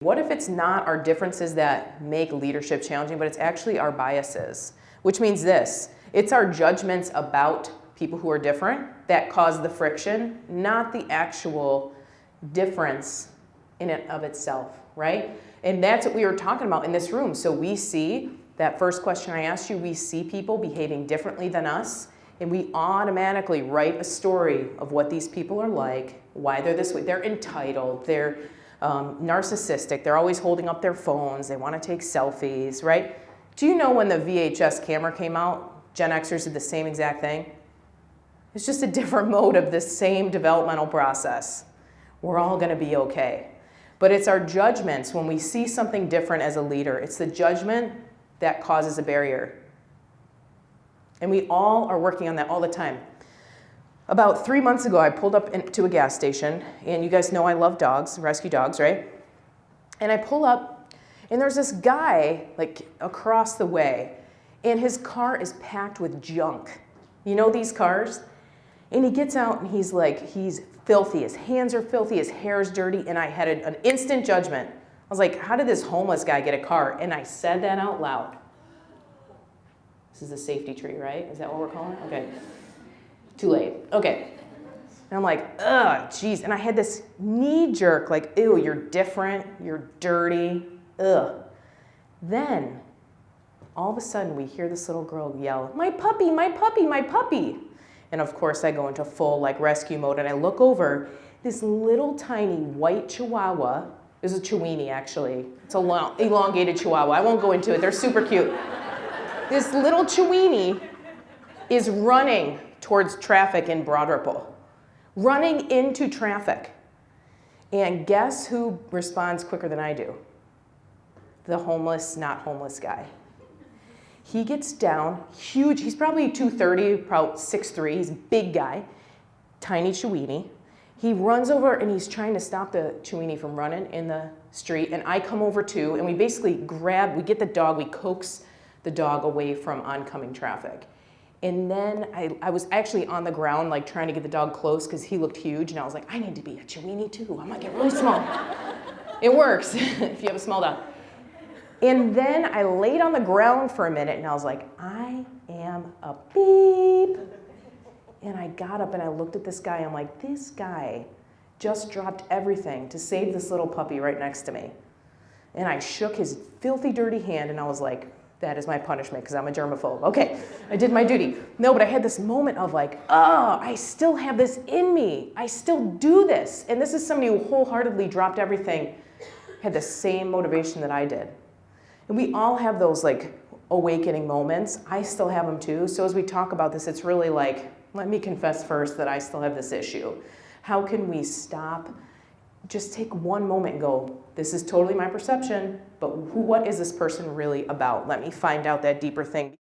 What if it's not our differences that make leadership challenging, but it's actually our biases? Which means this, it's our judgments about people who are different that cause the friction, not the actual difference in and of itself, right? And that's what we were talking about in this room. So we see, that first question I asked you, we see people behaving differently than us, and we automatically write a story of what these people are like, why they're this way. They're entitled, they're narcissistic, they're always holding up their phones, they want to take selfies, right? Do you know when the VHS camera came out, Gen Xers did the same exact thing? It's just a different mode of the same developmental process. We're all going to be okay. But it's our judgments when we see something different as a leader. It's the judgment that causes a barrier. And we all are working on that all the time. About 3 months ago, I pulled up into a gas station, and you guys know I love dogs, rescue dogs, right? And I pull up, and there's this guy, like, across the way, and his car is packed with junk. You know these cars? And he gets out, and he's filthy. His hands are filthy, his hair is dirty, and I had an instant judgment. I was like, how did this homeless guy get a car? And I said that out loud. This is the safety tree, right? Is that what we're calling it? Okay. Too late. Okay. And I'm like, ugh, geez. And I had this knee jerk, like, ew, you're different, you're dirty, ugh. Then, all of a sudden, we hear this little girl yell, my puppy, my puppy, my puppy. And of course, I go into full rescue mode, and I look over. This little tiny white Chihuahua, is a Chiweenie actually. It's a elongated Chihuahua. I won't go into it. They're super cute. This little Chiweenie is running towards traffic in Broad Ripple, running into traffic. And guess who responds quicker than I do? The homeless, not homeless guy. He gets down, huge, he's probably 230, probably 6'3", he's a big guy, tiny Chiweenie. He runs over and he's trying to stop the Chiweenie from running in the street, and I come over too, and we basically we get the dog, we coax the dog away from oncoming traffic. And then I was actually on the ground, trying to get the dog close because he looked huge, and I was like, I need to be a Chiweenie too, I'm gonna get really small. It works if you have a small dog. And then I laid on the ground for a minute, and I was like, I am a beep. And I got up and I looked at this guy, and I'm like, this guy just dropped everything to save this little puppy right next to me. And I shook his filthy, dirty hand, and I was like, that is my punishment because I'm a germaphobe. Okay, I did my duty. No, but I had this moment of I still have this in me. I still do this. And this is somebody who wholeheartedly dropped everything, had the same motivation that I did. And we all have those awakening moments. I still have them too. So as we talk about this, it's really let me confess first that I still have this issue. How can we stop, just take one moment and go, this is totally my perception, but what is this person really about? Let me find out that deeper thing.